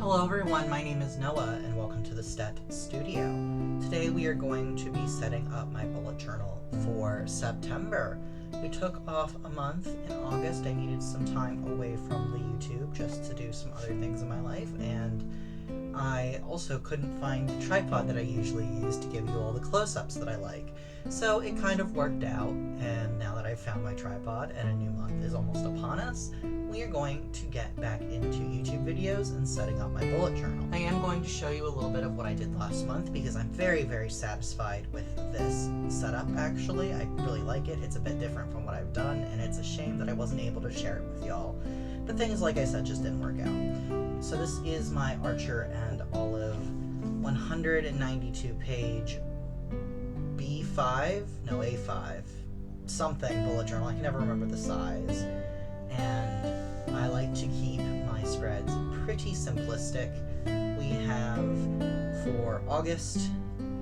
Hello everyone, my name is Noah and welcome to the STET Studio. Today we are going to be setting up my bullet journal for September. We took off a month in August. I needed some time away from the YouTube just to do some other things in my life, and I also couldn't find the tripod that I usually use to give you all the close-ups that I like. So it kind of worked out, and now that I've found my tripod and a new month is almost upon us, we are going to get back into YouTube videos and setting up my bullet journal. I am going to show you a little bit of what I did last month because I'm very, very satisfied with this setup actually. I really like it. It's a bit different from what I've done, and it's a shame that I wasn't able to share it with y'all. But things, like I said, just didn't work out. So this is my Archer and Olive 192 page A5 something bullet journal. I can never remember the size. And I like to keep my spreads pretty simplistic. We have for August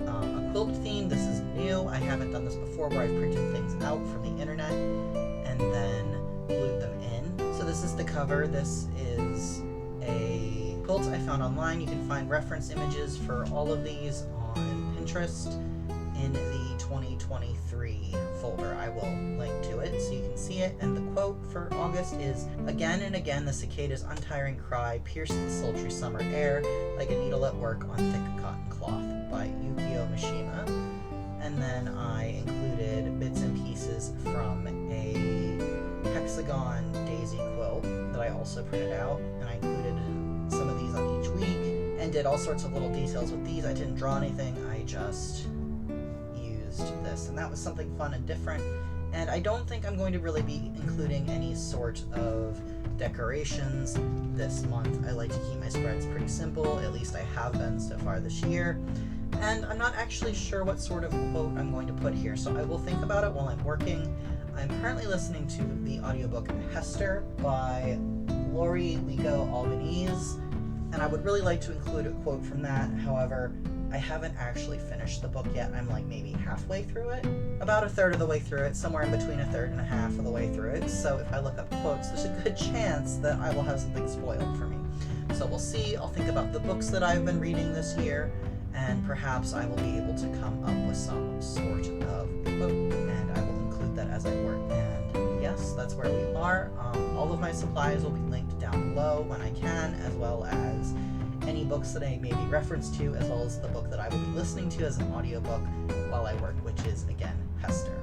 a quilt theme. This is new. I haven't done this before, where I've printed things out from the internet and then glued them in. So this is the cover. This is a quilt I found online. You can find reference images for all of these on Pinterest in the 2023 folder. I will link to it so you can see it. And the quote for August is, "Again and again the cicada's untiring cry pierced the sultry summer air like a needle at work on thick cotton cloth," by Yukio Mishima. And then I included bits and pieces from a hexagon daisy quilt that I also printed out, and I included some of these on each week and did all sorts of little details with these. I didn't draw anything, I just this, and that was something fun and different. And I don't think I'm going to really be including any sort of decorations this month. I like to keep my spreads pretty simple, at least I have been so far this year. And I'm not actually sure what sort of quote I'm going to put here, so I will think about it while I'm working. I'm currently listening to the audiobook Hester by Lori Lico Albanese, and I would really like to include a quote from that. However, I haven't actually finished the book yet. I'm like maybe halfway through it, about a third of the way through it, somewhere in between a third and a half of the way through it. So if I look up quotes, there's a good chance that I will have something spoiled for me. So we'll see. I'll think about the books that I've been reading this year, and perhaps I will be able to come up with some sort of quote, and I will include that as I work. And yes, that's where we are. All of my supplies will be linked down below when I can, as well as any books that I may be referenced to, as well as the book that I will be listening to as an audiobook while I work, which is, again, Hester.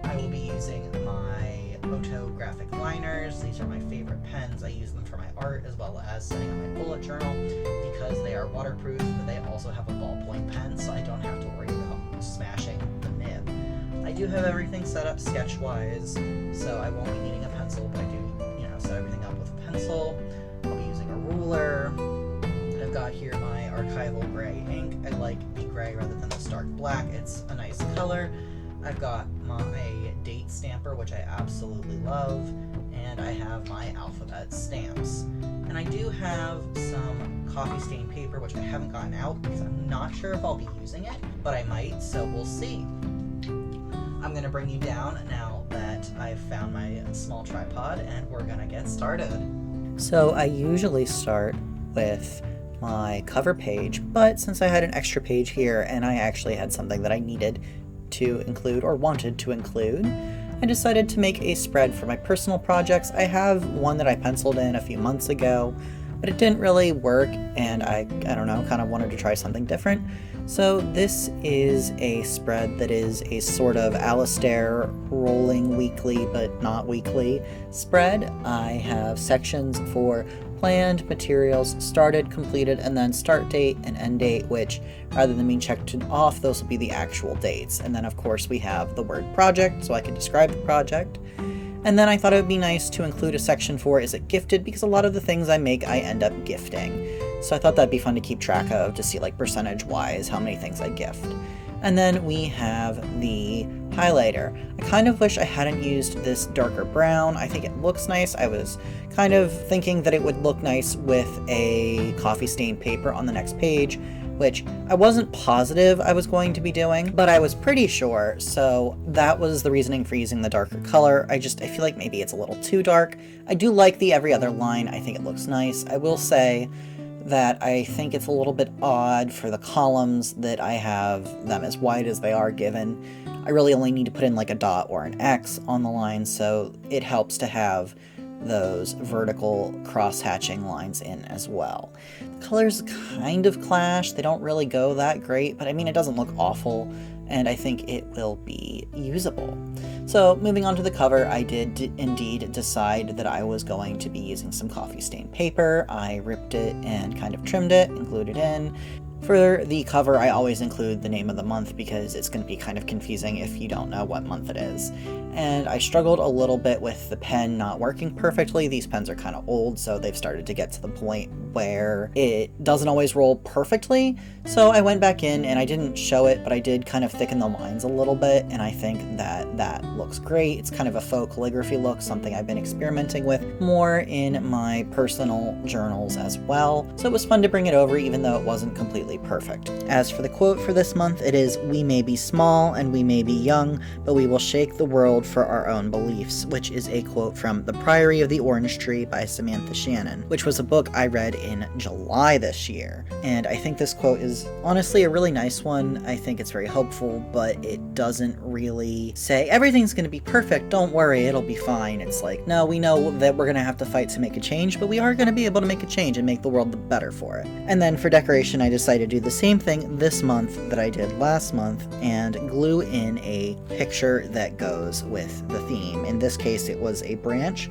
I will be using my photographic liners. These are my favorite pens. I use them for my art as well as setting up my bullet journal because they are waterproof, but they also have a ballpoint pen, so I don't have to worry about smashing the nib. I do have everything set up sketch-wise, so I won't be needing a pencil, but I do, set everything up with a pencil. I'll be using a ruler. I've got here my archival gray ink. I like the gray rather than the stark black. It's a nice color. I've got my date stamper, which I absolutely love, and I have my alphabet stamps. And I do have some coffee stain paper, which I haven't gotten out because I'm not sure if I'll be using it, but I might, so we'll see. I'm going to bring you down now that I've found my small tripod, and we're going to get started. So I usually start with my cover page, but since I had an extra page here and I actually had something that I needed to include or wanted to include, I decided to make a spread for my personal projects. I have one that I penciled in a few months ago, but it didn't really work, and I don't know, kind of wanted to try something different. So this is a spread that is a sort of Alistair rolling weekly but not weekly spread. I have sections for planned, materials, started, completed, and then start date and end date, which rather than being checked off, those will be the actual dates. And then of course we have the word project, so I can describe the project. And then I thought it would be nice to include a section for is it gifted, because a lot of the things I make I end up gifting. So I thought that'd be fun to keep track of, to see like percentage wise how many things I gift. And then we have the highlighter. I kind of wish I hadn't used this darker brown. I think it looks nice. I was kind of thinking that it would look nice with a coffee stained paper on the next page, which I wasn't positive I was going to be doing, but I was pretty sure, so that was the reasoning for using the darker color. I feel like maybe it's a little too dark. I do like the every other line. I think it looks nice. I will say that I think it's a little bit odd for the columns that I have them as wide as they are given. I really only need to put in like a dot or an X on the line, so it helps to have those vertical cross-hatching lines in as well. The colors kind of clash, they don't really go that great, but I mean it doesn't look awful, and I think it will be usable. So moving on to the cover, I did indeed decide that I was going to be using some coffee stain paper. I ripped it and kind of trimmed it and glued it in. For the cover, I always include the name of the month because it's going to be kind of confusing if you don't know what month it is. And I struggled a little bit with the pen not working perfectly. These pens are kind of old, so they've started to get to the point where it doesn't always roll perfectly. So I went back in and I didn't show it, but I did kind of thicken the lines a little bit, and I think that that looks great. It's kind of a faux calligraphy look, something I've been experimenting with more in my personal journals as well. So it was fun to bring it over even though it wasn't completely perfect. As for the quote for this month, it is, "We may be small and we may be young, but we will shake the world for our own beliefs," which is a quote from The Priory of the Orange Tree by Samantha Shannon, which was a book I read in July this year. And I think this quote is honestly a really nice one. I think it's very hopeful, but it doesn't really say, everything's going to be perfect, don't worry, it'll be fine. It's like, no, we know that we're going to have to fight to make a change, but we are going to be able to make a change and make the world the better for it. And then for decoration, I decided to do the same thing this month that I did last month and glue in a picture that goes with the theme. In this case, it was a branch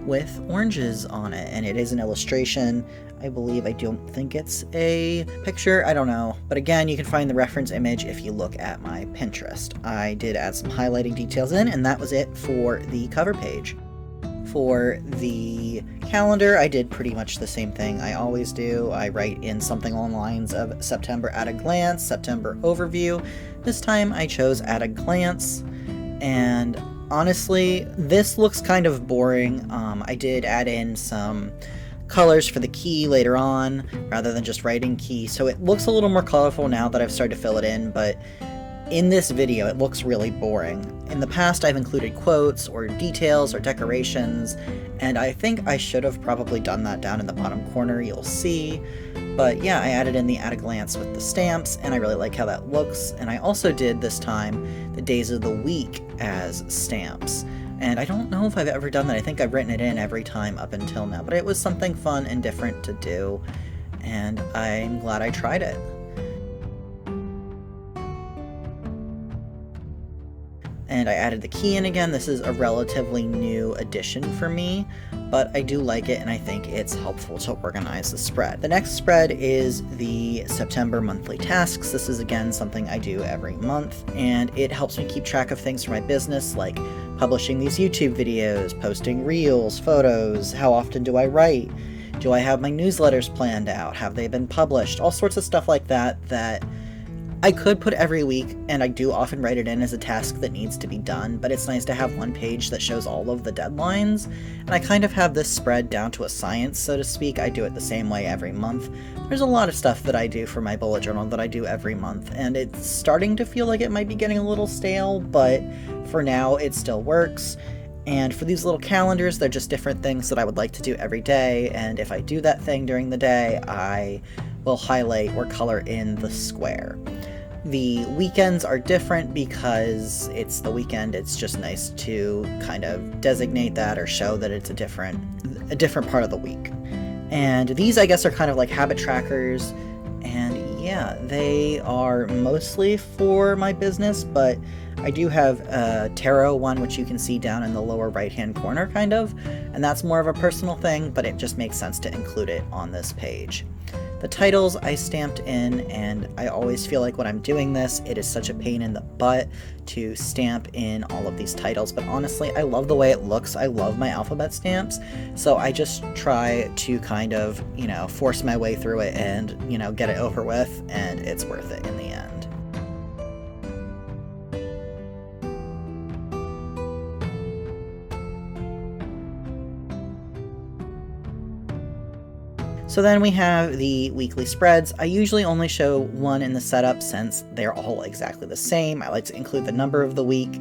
with oranges on it, and it is an illustration. I believe, I don't think it's a picture, I don't know. But again, you can find the reference image if you look at my Pinterest. I did add some highlighting details in, and that was it for the cover page. For the calendar, I did pretty much the same thing I always do. I write in something along the lines of September at a glance, September overview. This time I chose at a glance, and honestly, this looks kind of boring. I did add in some colors for the key later on, rather than just writing key, so it looks a little more colorful now that I've started to fill it in, but in this video it looks really boring. In the past I've included quotes or details or decorations, and I think I should have probably done that down in the bottom corner, you'll see. But yeah, I added in the at a glance with the stamps, and I really like how that looks, and I also did this time the days of the week as stamps. And I don't know if I've ever done that. I think I've written it in every time up until now, but it was something fun and different to do, and I'm glad I tried it. And I added the key in again. This is a relatively new addition for me, but I do like it and I think it's helpful to organize the spread. The next spread is the September monthly tasks. This is again something I do every month, and it helps me keep track of things for my business, like publishing these YouTube videos, posting reels, photos, how often do I write, do I have my newsletters planned out, have they been published, all sorts of stuff like that that I could put every week, and I do often write it in as a task that needs to be done, but it's nice to have one page that shows all of the deadlines, and I kind of have this spread down to a science, so to speak. I do it the same way every month. There's a lot of stuff that I do for my bullet journal that I do every month, and it's starting to feel like it might be getting a little stale, but for now it still works. And for these little calendars, they're just different things that I would like to do every day, and if I do that thing during the day, I will highlight or color in the square. The weekends are different because it's the weekend. It's just nice to kind of designate that or show that it's a different part of the week. And these, I guess, are kind of like habit trackers, and yeah, they are mostly for my business, but I do have a tarot one, which you can see down in the lower right-hand corner, kind of, and that's more of a personal thing, but it just makes sense to include it on this page. The titles I stamped in, and I always feel like when I'm doing this, it is such a pain in the butt to stamp in all of these titles, but honestly, I love the way it looks. I love my alphabet stamps, so I just try to kind of, force my way through it and, get it over with, and it's worth it in the end. So then we have the weekly spreads. I usually only show one in the setup since they're all exactly the same. I like to include the number of the week,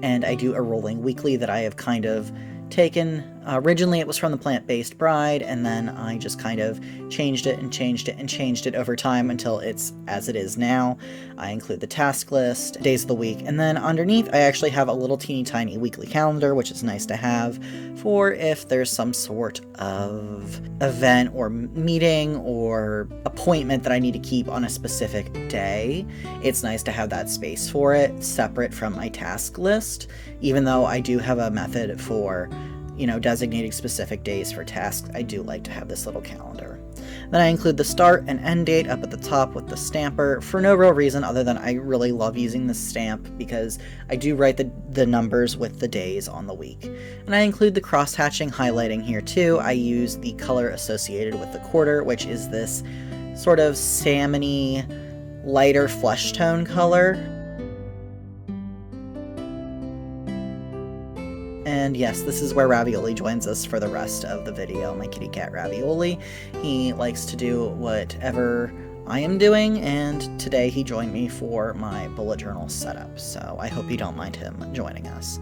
and I do a rolling weekly that I have kind of taken Originally it was from the Plant-Based Bride, and then I just kind of changed it and changed it and changed it over time until it's as it is now. I include the task list, days of the week, and then underneath I actually have a little teeny tiny weekly calendar, which is nice to have for if there's some sort of event or meeting or appointment that I need to keep on a specific day. It's nice to have that space for it, separate from my task list, even though I do have a method for designating specific days for tasks. I do like to have this little calendar. Then I include the start and end date up at the top with the stamper for no real reason other than I really love using the stamp because I do write the numbers with the days on the week. And I include the cross-hatching highlighting here too. I use the color associated with the quarter, which is this sort of salmon-y, lighter flesh tone color. And yes, this is where Ravioli joins us for the rest of the video, my kitty cat Ravioli. He likes to do whatever I am doing, and today he joined me for my bullet journal setup, so I hope you don't mind him joining us.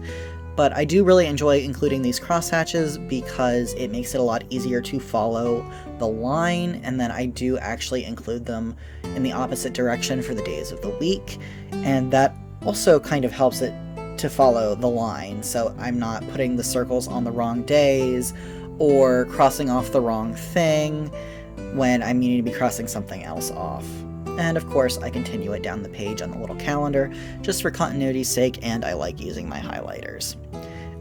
But I do really enjoy including these crosshatches because it makes it a lot easier to follow the line, and then I do actually include them in the opposite direction for the days of the week, and that also kind of helps it to follow the line, so I'm not putting the circles on the wrong days or crossing off the wrong thing when I need to be crossing something else off. And of course I continue it down the page on the little calendar just for continuity's sake, and I like using my highlighters.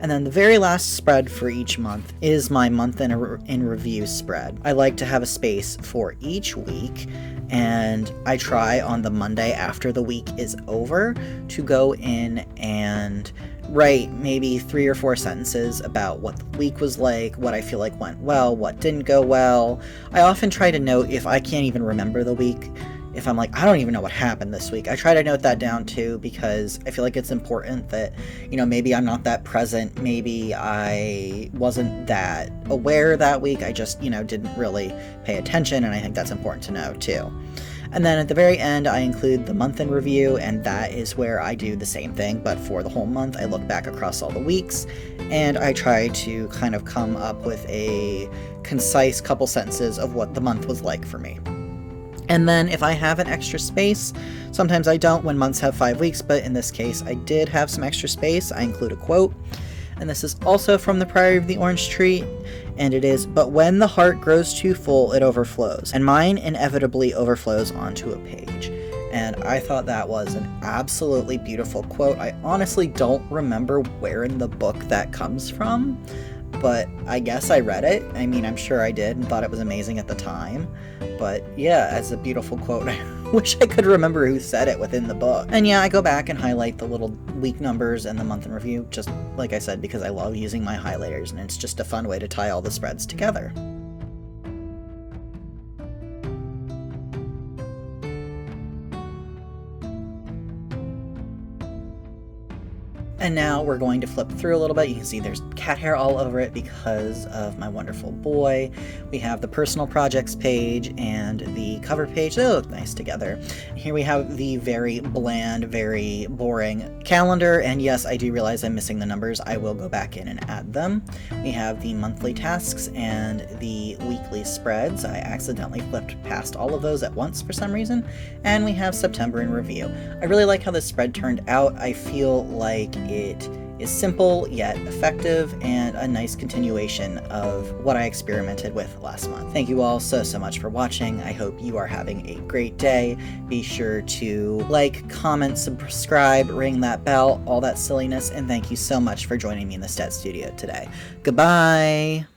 And then the very last spread for each month is my month in review spread. I like to have a space for each week, and I try on the Monday after the week is over to go in and write maybe 3 or 4 sentences about what the week was like, what I feel like went well, what didn't go well. I often try to note if I can't even remember the week. If I'm like, I don't even know what happened this week, I try to note that down too, because I feel like it's important that, maybe I'm not that present, maybe I wasn't that aware that week, I just, didn't really pay attention, and I think that's important to know too. And then at the very end, I include the month in review, and that is where I do the same thing, but for the whole month, I look back across all the weeks, and I try to kind of come up with a concise couple sentences of what the month was like for me. And then if I have an extra space, sometimes I don't when months have 5 weeks, but in this case I did have some extra space, I include a quote. And this is also from the Priory of the Orange Tree, and it is, "But when the heart grows too full, it overflows, and mine inevitably overflows onto a page." And I thought that was an absolutely beautiful quote. I honestly don't remember where in the book that comes from, but I guess I read it. I mean, I'm sure I did and thought it was amazing at the time. But yeah, it's a beautiful quote. I wish I could remember who said it within the book. And yeah, I go back and highlight the little week numbers and the month in review, just like I said, because I love using my highlighters, and it's just a fun way to tie all the spreads together. And now we're going to flip through a little bit. You can see there's cat hair all over it because of my wonderful boy. We have the personal projects page and the cover page. They look nice together. Here we have the very bland, very boring calendar. And yes, I do realize I'm missing the numbers. I will go back in and add them. We have the monthly tasks and the weekly spreads. I accidentally flipped past all of those at once for some reason. And we have September in review. I really like how this spread turned out. I feel like it is simple yet effective and a nice continuation of what I experimented with last month. Thank you all so much for watching. I hope you are having a great day. Be sure to like, comment, subscribe, ring that bell, all that silliness, and thank you so much for joining me in the Stet Studio today. Goodbye!